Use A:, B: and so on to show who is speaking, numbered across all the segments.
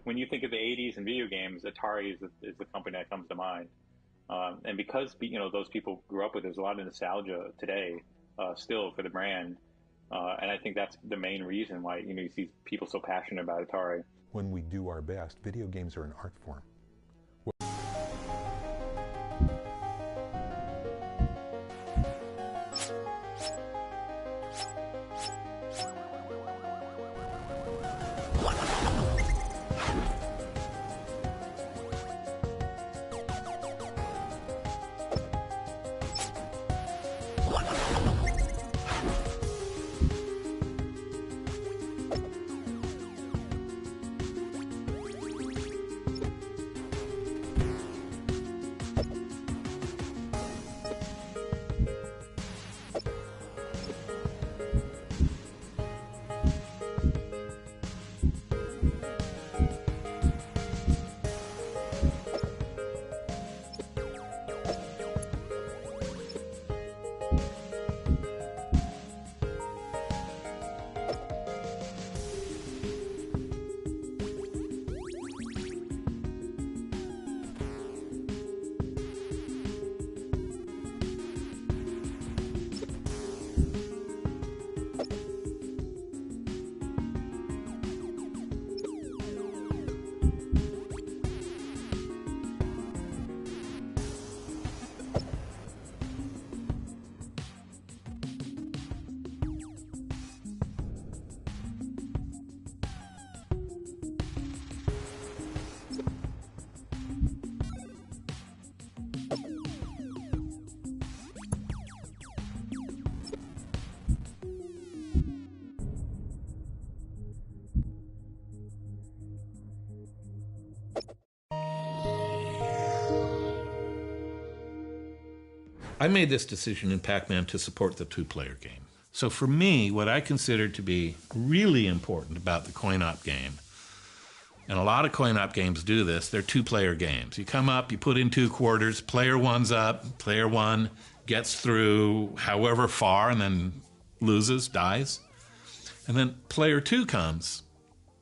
A: When you think of the 80s and video games, Atari is the company that comes to mind. And because those people grew up with, there's a lot of nostalgia today still for the brand. And I think that's the main reason why you see people so passionate about Atari.
B: When we do our best, video games are an art form.
C: I made this decision in Pac-Man to support the two-player game. So for me, what I consider to be really important about the coin-op game, and a lot of coin-op games do this, they're two-player games. You come up, you put in 2 quarters, player one's up, player one gets through however far and then loses, dies. And then player two comes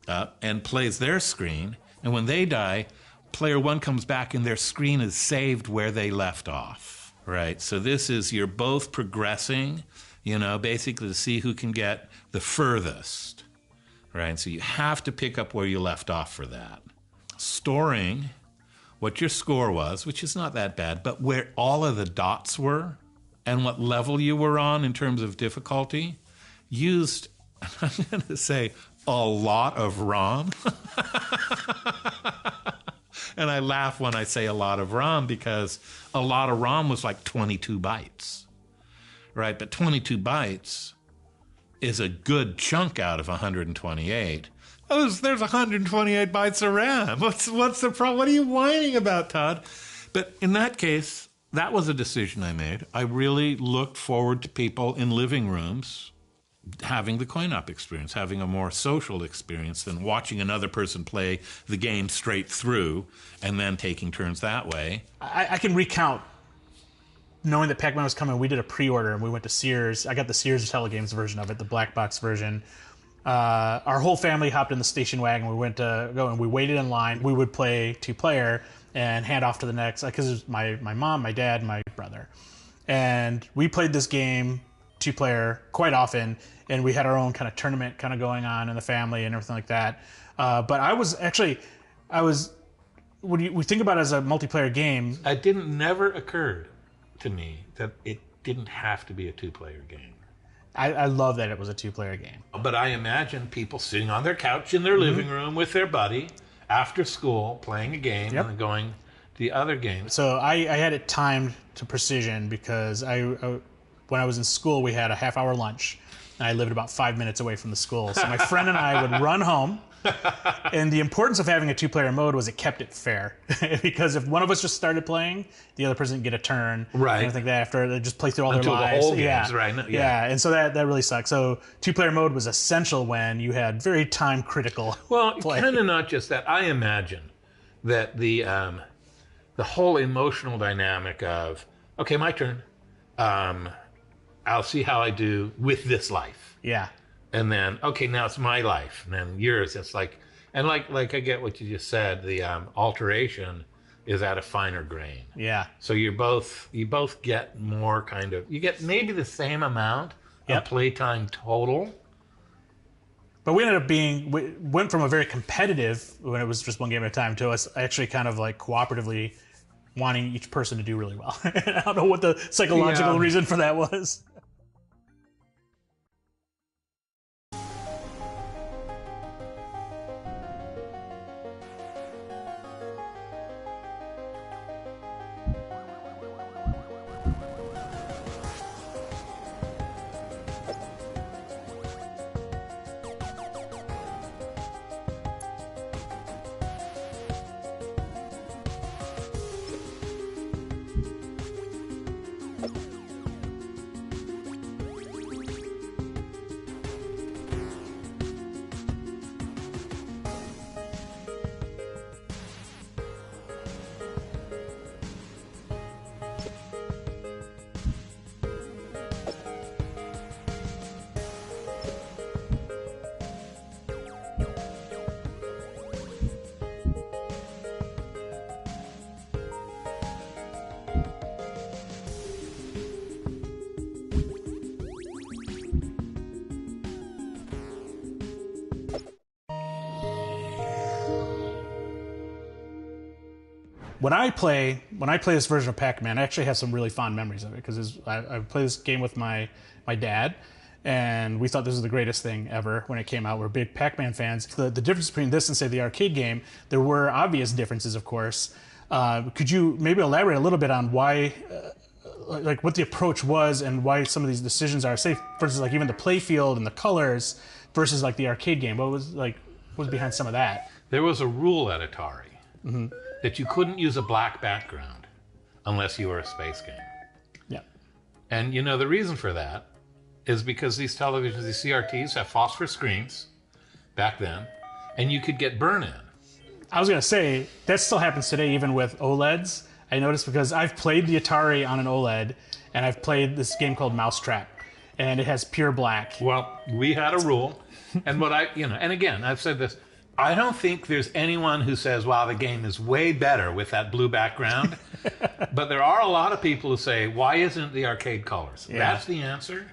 C: up and plays their screen, and when they die, player one comes back and their screen is saved where they left off. Right, so this is, you're both progressing, basically to see who can get the furthest, right? So you have to pick up where you left off for that. Storing what your score was, which is not that bad, but where all of the dots were and what level you were on in terms of difficulty, used, I'm going to say, a lot of ROM. And I laugh when I say a lot of ROM because a lot of ROM was like 22 bytes, right? But 22 bytes is a good chunk out of 128. There's 128 bytes of RAM. What's the problem? What are you whining about, Todd? But in that case, that was a decision I made. I really looked forward to people in living rooms having the coin-op experience, having a more social experience than watching another person play the game straight through and then taking turns that way.
D: I can recount, knowing that Pac-Man was coming, we did a pre-order and we went to Sears. I got the Sears Telegames version of it, the black box version. Our whole family hopped in the station wagon. We went to go and we waited in line. We would play two-player and hand off to the next, because it was my mom, my dad, my brother. And we played this game two-player quite often, and we had our own kind of tournament kind of going on in the family and everything like that. But I was, when we think about it as a multiplayer game...
C: It never occurred to me that it didn't have to be a two-player game.
D: I love that it was a two-player game.
C: But I imagine people sitting on their couch in their living room with their buddy after school playing a game and going to the other game.
D: So I had it timed to precision because when I was in school, we had a half-hour lunch, and I lived about 5 minutes away from the school. So my friend and I would run home, And the importance of having a two-player mode was it kept it fair. Because if one of us just started playing, the other person didn't get a turn.
C: Right.
D: And I think that after they just play through all
C: Until
D: their
C: the
D: lives.
C: whole games, right?
D: Yeah. And so that really sucks. So two-player mode was essential when you had very time-critical
C: Well,
D: play.
C: kind of not just that. I imagine that the whole emotional dynamic of, okay, my turn. I'll see how I do with this life.
D: Yeah.
C: And then, okay, now it's my life. And then yours, it's like, and like I get what you just said, the alteration is at a finer grain.
D: Yeah.
C: So you both get more kind of, you get maybe the same amount of playtime total.
D: But we ended up we went from a very competitive, when it was just one game at a time, to us actually kind of like cooperatively wanting each person to do really well. I don't know what the psychological reason for that was. When I play this version of Pac-Man, I actually have some really fond memories of it because I played this game with my dad, and we thought this was the greatest thing ever when it came out. We're big Pac-Man fans. The difference between this and, say, the arcade game, there were obvious differences, of course. Could you maybe elaborate a little bit on why, like what the approach was and why some of these decisions are, say, for instance, like even the play field and the colors versus like the arcade game? What was behind some of that?
C: There was a rule at Atari that you couldn't use a black background unless you were a space game.
D: Yeah.
C: And you know, the reason for that is because these televisions, these CRTs, have phosphorus screens back then, and you could get burn-in.
D: I was going to say, that still happens today even with OLEDs. I noticed because I've played the Atari on an OLED, and I've played this game called Mousetrap, and it has pure black.
C: Well, we had a rule, and and again, I've said this, I don't think there's anyone who says, wow, the game is way better with that blue background. But there are a lot of people who say, why isn't the arcade colors? Yeah. That's the answer.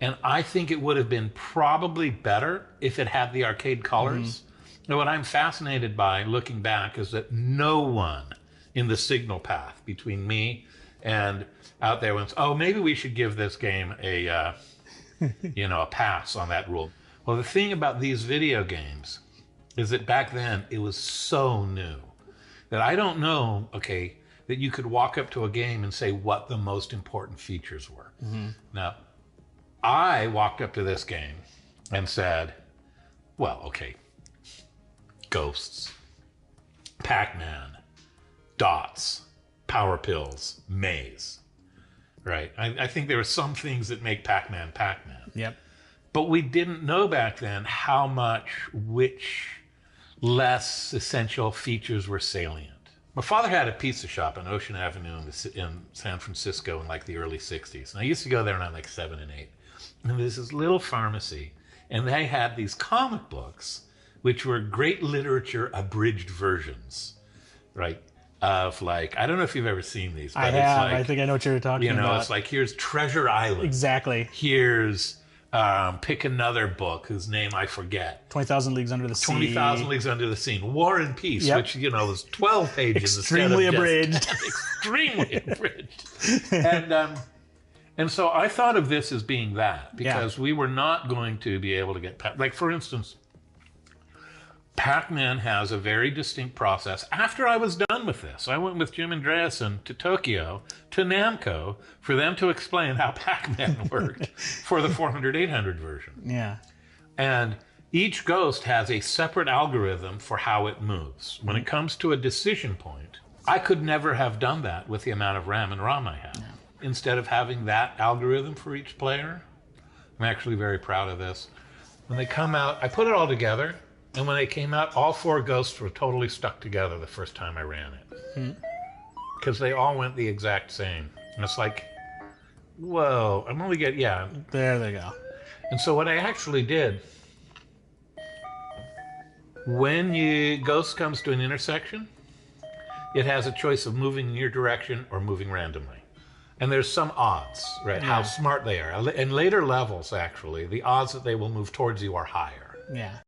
C: And I think it would have been probably better if it had the arcade colors. And what I'm fascinated by looking back is that no one in the signal path between me and out there went, oh, maybe we should give this game a, a pass on that rule. Well, the thing about these video games is that back then it was so new that I don't know, that you could walk up to a game and say what the most important features were. Now, I walked up to this game and said, well, ghosts, Pac-Man, dots, power pills, maze, right? I think there are some things that make Pac-Man Pac-Man.
D: Yep. But
C: we didn't know back then how much which less essential features were salient. My father had a pizza shop on Ocean Avenue in San Francisco in like the early 60s. And I used to go there when I was like 7 and 8. And there's this little pharmacy, and they had these comic books, which were great literature abridged versions, right? Of like, I don't know if you've ever seen these. But
D: I have. I think I know what you're talking about.
C: It's like, here's Treasure Island.
D: Exactly.
C: Here's pick another book whose name I forget.
D: 20,000 Leagues Under the Sea.
C: 20,000 Leagues Under the Sea. War and Peace, which, was 12 pages.
D: Extremely abridged.
C: Extremely abridged. And so I thought of this as being that, because we were not going to be able to get, like, for instance, Pac-Man has a very distinct process. After I was done with this, I went with Jim Andreasen to Tokyo, to Namco, for them to explain how Pac-Man worked for the 400-800 version.
D: Yeah.
C: And Each ghost has a separate algorithm for how it moves. When it comes to a decision point, I could never have done that with the amount of RAM and ROM I have. Instead of having that algorithm for each player, I'm actually very proud of this. When they come out, I put it all together, and when they came out, all 4 ghosts were totally stuck together the first time I ran it. Because they all went the exact same. And it's like, whoa, I'm only getting,
D: There they go.
C: And so what I actually did, when ghost comes to an intersection, it has a choice of moving in your direction or moving randomly. And there's some odds, right? How smart they are. In later levels, actually, the odds that they will move towards you are higher.
D: Yeah.